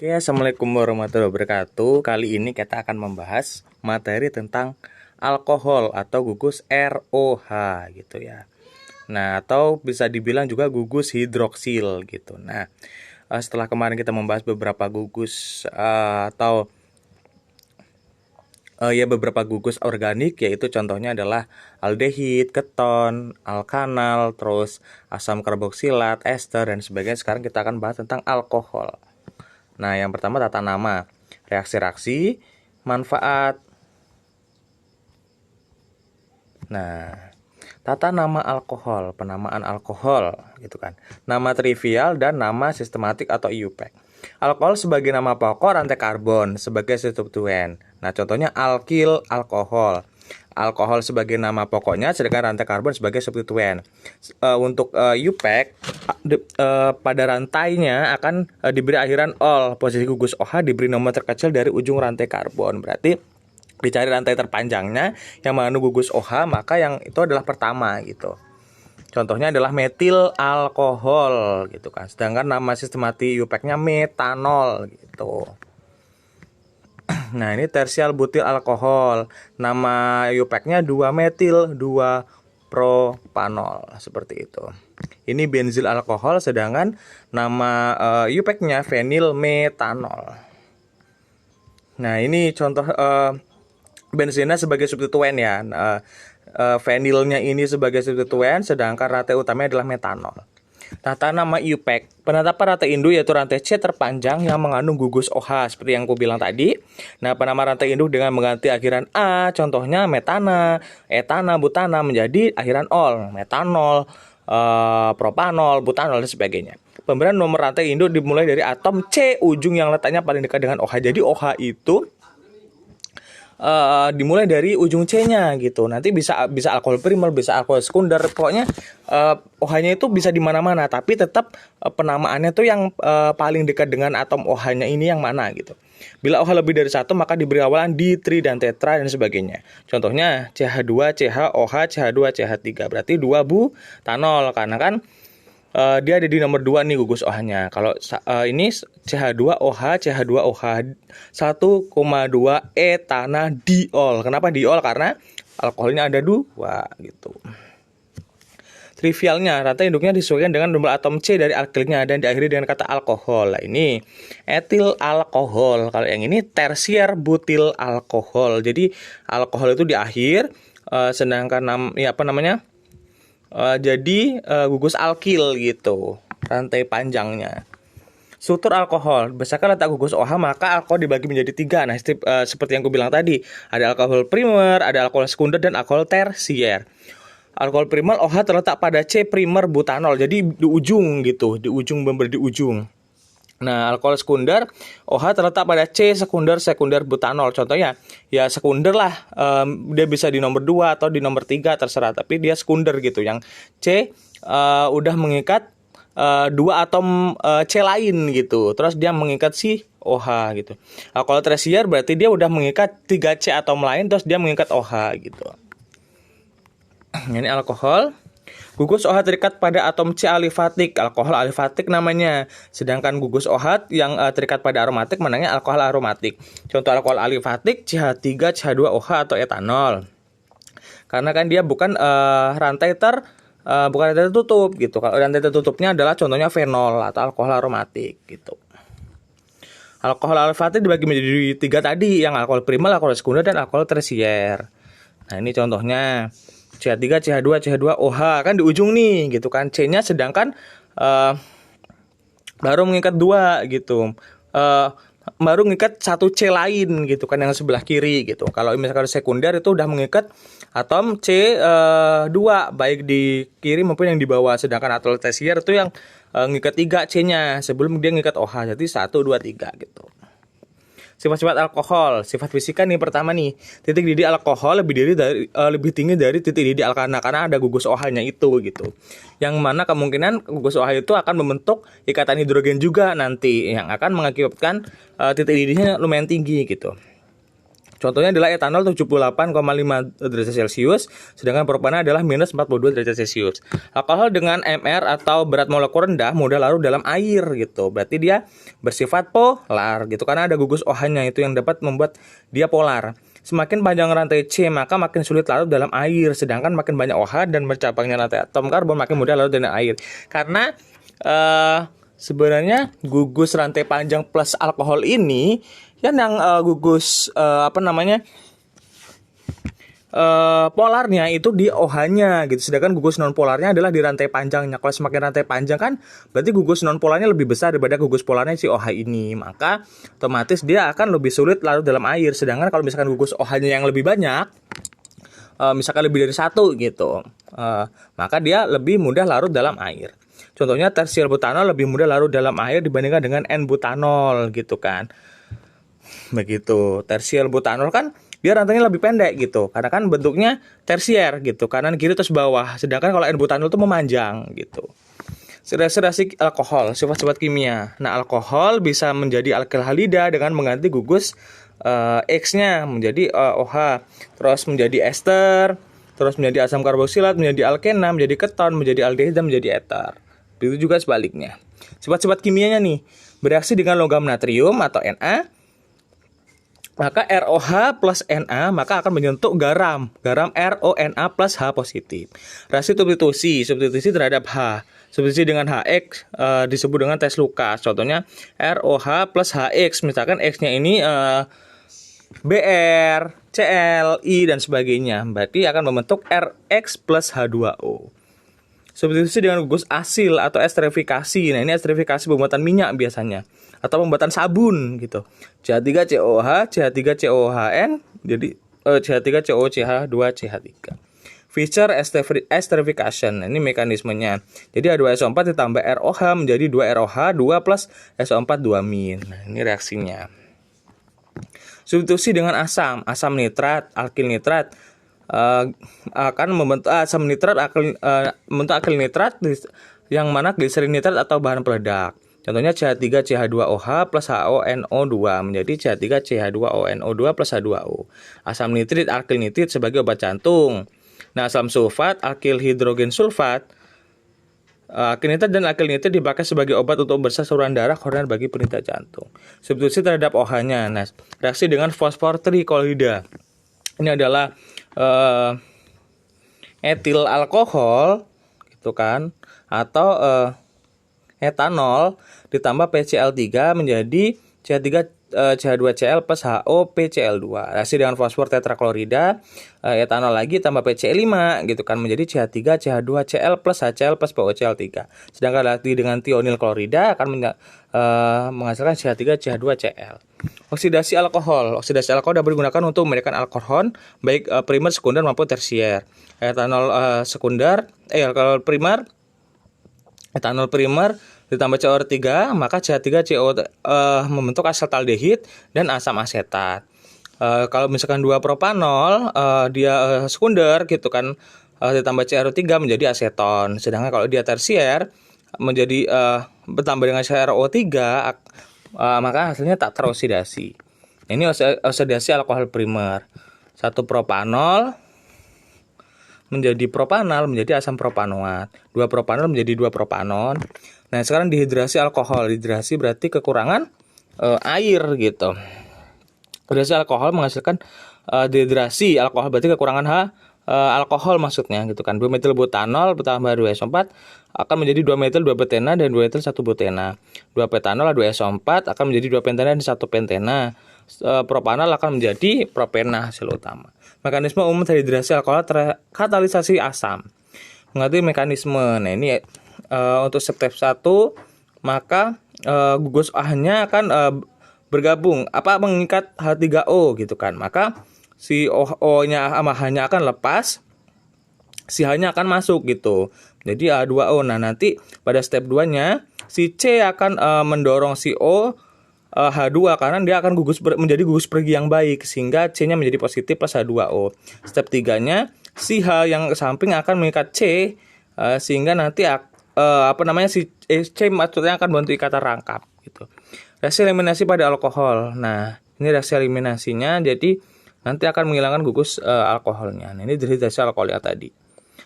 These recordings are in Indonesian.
Oke, assalamualaikum warahmatullahi wabarakatuh. Kali ini kita akan membahas materi tentang alkohol atau gugus ROH gitu ya. Nah, atau bisa dibilang juga gugus hidroksil gitu. Nah, setelah kemarin kita membahas beberapa gugus beberapa gugus organik, yaitu contohnya adalah aldehid, keton, alkanal, terus asam karboksilat, ester dan sebagainya. Sekarang kita akan bahas tentang alkohol. Nah, yang pertama tata nama, reaksi-reaksi, manfaat. Nah, tata nama alkohol, penamaan alkohol gitu kan. Nama trivial dan nama sistematik atau IUPAC. Alkohol sebagai nama pokok rantai karbon sebagai substituen. Nah, contohnya alkil, alkohol. Alkohol sebagai nama pokoknya, sedangkan rantai karbon sebagai substituen. Untuk IUPAC, pada rantainya akan diberi akhiran ol. Posisi gugus OH diberi nomor terkecil dari ujung rantai karbon. Berarti dicari rantai terpanjangnya yang mengandung gugus OH, maka yang itu adalah pertama gitu. Contohnya adalah metil alkohol gitu kan. Sedangkan nama sistematik IUPAC-nya metanol gitu. Nah, ini tersial butil alkohol. Nama IUPAC-nya 2-metil 2-propanol seperti itu. Ini benzil alkohol, sedangkan nama IUPAC-nya fenil metanol. Nah, ini contoh bensinnya sebagai substituen ya. Fenilnya ini sebagai substituen, sedangkan rantai utamanya adalah metanol. Tata nama IUPAC, penetapan rantai induk yaitu rantai C terpanjang yang mengandung gugus OH seperti yang aku bilang tadi. Nah, penama rantai induk dengan mengganti akhiran A, contohnya metana, etana, butana menjadi akhiran ol, metanol, propanol, butanol dan sebagainya. Pemberian nomor rantai induk dimulai dari atom C ujung yang letaknya paling dekat dengan OH. Jadi OH itu dimulai dari ujung C-nya gitu. Nanti bisa alkohol primer, bisa alkohol sekunder. Pokoknya OH-nya itu bisa di mana-mana, tapi tetap penamaannya tuh yang paling dekat dengan atom OH-nya ini yang mana gitu. Bila OH lebih dari satu, maka diberi awalan ditri dan tetra dan sebagainya. Contohnya CH2, CH, OH, CH2, CH3. Berarti 2 butanol karena kan dia ada di nomor 2 nih gugus OH-nya. Kalau ini CH2OH, CH2OH 1,2 etanadiol. Kenapa diol? Karena alkoholnya ada 2 gitu. Trivialnya, rantai induknya disesuaikan dengan jumlah atom C dari alkilnya dan diakhiri dengan kata alkohol. Nah, ini etil alkohol. Kalau yang ini tersier butil alkohol. Jadi alkohol itu di akhir, sedangkan jadi gugus alkil gitu, rantai panjangnya. Struktur alkohol, berdasarkan letak gugus OH maka alkohol dibagi menjadi 3. Nah, seperti yang aku bilang tadi, ada alkohol primer, ada alkohol sekunder dan alkohol tersier. Alkohol primer OH terletak pada C primer butanol, jadi di ujung gitu, di ujung di ujung. Nah, alkohol sekunder OH terletak pada C sekunder butanol. Contohnya ya sekunder lah, dia bisa di nomor 2 atau di nomor 3 terserah, tapi dia sekunder gitu. Yang C udah mengikat 2 atom C lain gitu. Terus dia mengikat si OH gitu. Alkohol tersier berarti dia udah mengikat 3 C atom lain terus dia mengikat OH gitu. Ini alkohol. Gugus OH terikat pada atom C alifatik, alkohol alifatik namanya. Sedangkan gugus OH yang terikat pada aromatik namanya alkohol aromatik. Contoh alkohol alifatik CH3, CH2OH atau etanol. Karena kan dia bukan rantai tertutup gitu. Kalau rantai tertutupnya adalah contohnya fenol atau alkohol aromatik gitu. Alkohol alifatik dibagi menjadi 3 tadi, yang alkohol primer, alkohol sekunder dan alkohol tersier. Nah, ini contohnya CH3, CH2, CH2OH kan di ujung nih gitu kan. C-nya sedangkan baru mengikat 2 gitu. Baru mengikat 1 C lain gitu kan yang sebelah kiri gitu. Kalau misalkan sekunder itu udah mengikat atom C2 baik di kiri maupun yang di bawah. Sedangkan alkohol tersier itu yang mengikat 3 C-nya sebelum dia mengikat OH. Jadi 1, 2, 3 gitu. Sifat-sifat alkohol, sifat fisika nih pertama nih, titik didih alkohol lebih tinggi dari titik didih alkana karena ada gugus OH-nya itu gitu. Yang mana kemungkinan gugus OH itu akan membentuk ikatan hidrogen juga nanti yang akan mengakibatkan titik didihnya lumayan tinggi gitu. Contohnya adalah etanol 78,5 derajat Celcius, sedangkan propana adalah minus 42 derajat Celcius. Alkohol dengan MR atau berat molekul rendah mudah larut dalam air gitu. Berarti dia bersifat polar gitu, karena ada gugus OH-nya itu yang dapat membuat dia polar. Semakin panjang rantai C, maka makin sulit larut dalam air, sedangkan makin banyak OH dan bercabangnya rantai atom karbon makin mudah larut dalam air. Karena sebenarnya gugus rantai panjang plus alkohol ini yang gugus polarnya itu di OH-nya gitu. Sedangkan gugus non polarnya adalah di rantai panjangnya. Kalau semakin rantai panjang kan berarti gugus non polarnya lebih besar daripada gugus polarnya si OH ini. Maka otomatis dia akan lebih sulit larut dalam air. Sedangkan kalau misalkan gugus OH-nya yang lebih banyak, misalkan lebih dari satu gitu, maka dia lebih mudah larut dalam air. Contohnya tersier butanol lebih mudah larut dalam air dibandingkan dengan N-butanol gitu kan. Begitu. Tersier butanol kan dia rantainya lebih pendek gitu, karena kan bentuknya tersier gitu, kanan kiri terus bawah. Sedangkan kalau N-butanol itu memanjang gitu. Reaksi alkohol, sifat-sifat kimia. Nah, alkohol bisa menjadi alkyl halida dengan mengganti gugus X-nya menjadi OH, terus menjadi ester, terus menjadi asam karboksilat, menjadi alkena, menjadi keton, menjadi aldehid, dan menjadi eter. Begitu juga sebaliknya. Sifat-sifat kimianya nih, bereaksi dengan logam natrium atau Na, maka ROH plus Na maka akan membentuk garam RONA plus H positif. Reaksi substitusi terhadap H. Substitusi dengan HX disebut dengan tes Lucas. Contohnya ROH plus HX, misalkan X-nya ini Br, Cl, I dan sebagainya. Berarti akan membentuk RX plus H2O. Substitusi dengan gugus asil atau esterifikasi. Nah, ini esterifikasi pembuatan minyak biasanya atau pembuatan sabun gitu. CH3COH, CH3COHN, jadi CH3COCH2CH3. Fischer esterification. Ini mekanismenya. Jadi H2SO4 ditambah ROH menjadi 2ROH 2 plus SO4 2-min. Nah, ini reaksinya. Substitusi dengan asam nitrat, alkil nitrat akan membentuk asam nitrat membentuk alkil nitrat yang mana gliserin nitrat atau bahan peledak. Contohnya CH3CH2OH plus HONO2 menjadi CH3CH2ONO2 plus H2O. Asam nitrit, alkil nitrit sebagai obat jantung. Nah, asam sulfat, alkil hidrogen sulfat, alkil nitrat dan alkil nitrit dipakai sebagai obat untuk membesar saluran darah koroner bagi penderita jantung. Substitusi terhadap OH-nya. Nah, reaksi dengan fosfor triklorida. Ini adalah etil alkohol gitu kan, atau etanol ditambah PCl3 menjadi CH2Cl plus HOPCl2. Reaksi dengan fosfor tetraklorida, etanol lagi tambah PCl5 gitu kan menjadi CH3CH2Cl plus HCl plus POCl3. Sedangkan reaksi dengan tionil klorida akan menghasilkan CH3CH2Cl. Oksidasi alkohol dapat digunakan untuk memberikan alkohol baik primer, sekunder maupun tersier. Alkohol primer ditambah COR3 maka CH3CO membentuk asetaldehid dan asam asetat. Kalau misalkan 2 propanol dia sekunder gitu kan, ditambah CRO3 menjadi aseton. Sedangkan kalau dia tersier menjadi bertambah dengan CRO3 maka hasilnya tak teroksidasi. Ini oksidasi alkohol primer. 1 propanol menjadi propanal menjadi asam propanoat. 2 propanol menjadi 2 propanon. Nah, sekarang dehidrasi alkohol. Dehidrasi berarti kekurangan air gitu. Dehidrasi alkohol menghasilkan dehidrasi alkohol berarti kekurangan alkohol maksudnya gitu kan. 2-metil butanol ditambah 2SO4 akan menjadi 2-metil 2-butena dan 2-etil 1-butena. 2-petanol 2SO4 akan menjadi 2-pentena dan 1-pentena. Propanol akan menjadi propena hasil utama. Mekanisme umum dehidrasi alkohol katalisasi asam. Mengerti mekanisme. Nah, ini untuk step 1 maka gugus OH-nya akan bergabung mengikat H3O gitu kan. Maka si O-nya sama H-nya akan lepas, si H-nya akan masuk gitu. Jadi H2O. Nah, nanti pada step 2-nya si C akan mendorong si O H2 karena dia akan menjadi gugus pergi yang baik sehingga C-nya menjadi positif plus H2O. Step 3-nya si H yang ke samping akan mengikat C sehingga nanti si C maksudnya akan membantu ikatan rangkap gitu. Reaksi eliminasi pada alkohol. Nah, ini reaksi eliminasinya. Jadi nanti akan menghilangkan gugus alkoholnya. Nah, ini dehidrasi alkoholik tadi.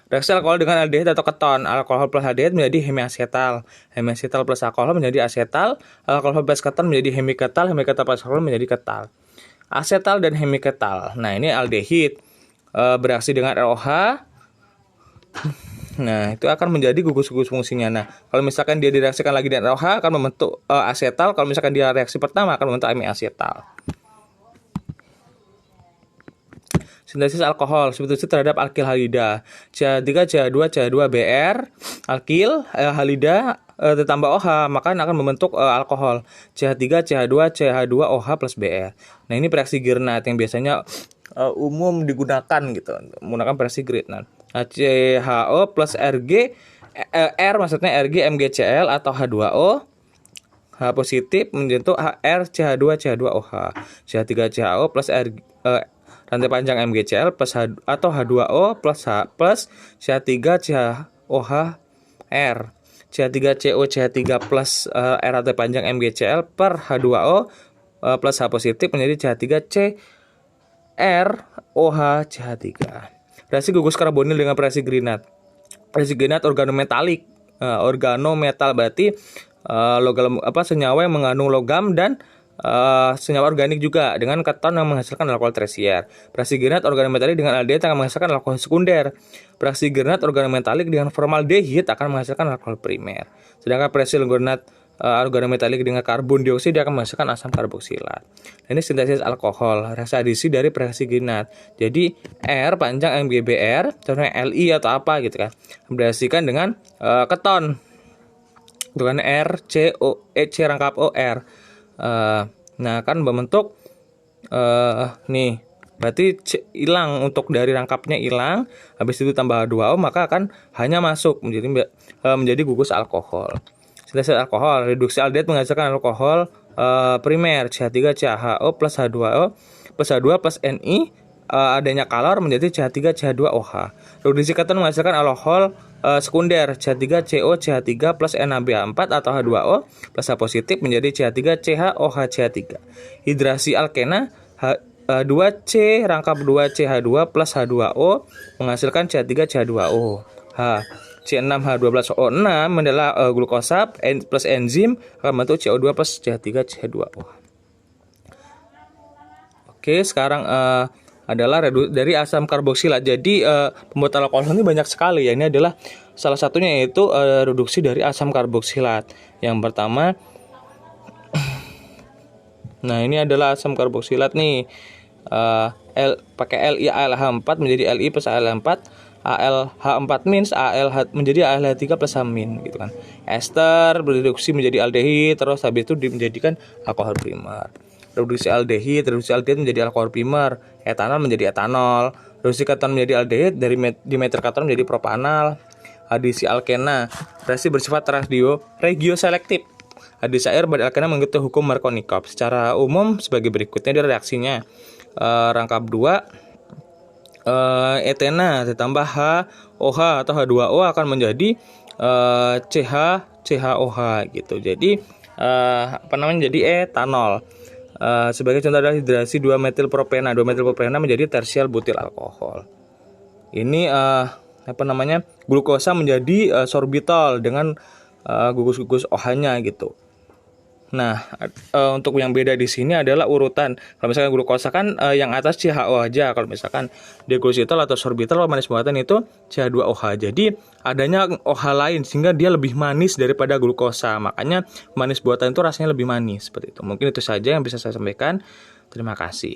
Reaksi alkohol dengan aldehid atau keton, alkohol plus aldehid menjadi hemiasetal, hemiasetal plus alkohol menjadi asetal, alkohol plus keton menjadi hemiketal, hemiketal plus alkohol menjadi ketal. Asetal dan hemiketal. Nah, ini aldehid bereaksi dengan ROH. Nah, itu akan menjadi gugus-gugus fungsinya. Nah, kalau misalkan dia direaksikan lagi dengan ROH akan membentuk asetal, kalau misalkan dia reaksi pertama akan membentuk hemiasetal. Sintesis alkohol substitusi terhadap alkil halida. CH3 CH2 CH2 Br alkil halida ditambah OH maka akan membentuk alkohol CH3 CH2 CH2 OH plus Br. Nah, ini reaksi Grignard yang biasanya umum digunakan gitu, menggunakan reaksi Grignard. CHO plus RG R maksudnya RG MgCl atau H2O. H positif menyentuh HR CH2 CH2OH. CH3 CHO plus rantai panjang MgCl plus atau H2O plus H plus CH3 CHOH R. CH3CO CH3 plus R rantai panjang MgCl per H2O plus H positif menjadi CH3CR OH CH3. Reaksi gugus karbonil dengan reaksi Grignard. Reaksi Grignard organometalik. Organometal berarti logam senyawa yang mengandung logam dan senyawa organik juga dengan keton yang menghasilkan alkohol tersier. Reaksi Grignard organometalik dengan aldehid akan menghasilkan alkohol sekunder. Reaksi Grignard organometalik dengan formaldehid akan menghasilkan alkohol primer. Sedangkan reaksi Grignard organometalik dengan karbon dioksida akan menghasilkan asam karboksilat. Nah, ini sintesis alkohol, reaksi adisi dari reaksi Grignard. Jadi R panjang MgBr, contohnya Li atau apa gitu kan, bereaksikan dengan keton. Dengan R C C rangkap OR. Nah, kan membentuk nih berarti hilang, untuk dari rangkapnya hilang, habis itu tambah H2O maka akan hanya masuk menjadi gugus alkohol. Sintesis alkohol, reduksi aldehid menghasilkan alkohol primer CH3 CaO plus H2O plus H2 plus Ni, adanya kalor menjadi CH3 CH2OH. Reduksi keton menghasilkan alkohol sekunder CH3CO CH3 plus NaBH4 atau H2O plus H positif menjadi CH3 CHOH CH3. Hidrasi alkena 2C rangkap 2CH2 plus H2O menghasilkan CH3 CH2O. C6H12O6 adalah glukosa plus enzim akan membentuk CO2 plus CH3 CH2O. Oke, sekarang adalah dari asam karboksilat. Jadi pembuat alkohol ini banyak sekali ya. Ini adalah salah satunya, yaitu reduksi dari asam karboksilat. Yang pertama, nah ini adalah asam karboksilat nih. Pakai LiAlH4 menjadi Li plus AlH4. AlH4 minus AlH menjadi AlH3 plus H min gitu kan. Ester bereduksi menjadi aldehid, terus habis itu menjadikan alkohol primer. Reduksi aldehid menjadi alkohol primer. Etanol menjadi etanol. Reduksi keton menjadi aldehid, dari dimetil keton menjadi propanal. Adisi alkena, reaksi bersifat regioselektif. Adisi air pada alkena mengikuti hukum Markovnikov. Secara umum sebagai berikutnya dari reaksinya. Rangkap 2 etena ditambah HOH atau H2O akan menjadi CHOH gitu. Jadi jadi etanol. Sebagai contoh adalah hidrasi 2-metilpropena. 2-metilpropena menjadi tersial butil alkohol. Ini glukosa menjadi sorbitol dengan gugus-gugus OH-nya gitu. Nah, untuk yang beda di sini adalah urutan. Kalau misalkan glukosa kan yang atas CHO aja. Kalau misalkan deglukositol atau sorbitol manis buatan itu CH2OH. Jadi adanya OH lain sehingga dia lebih manis daripada glukosa. Makanya manis buatan itu rasanya lebih manis seperti itu. Mungkin itu saja yang bisa saya sampaikan. Terima kasih.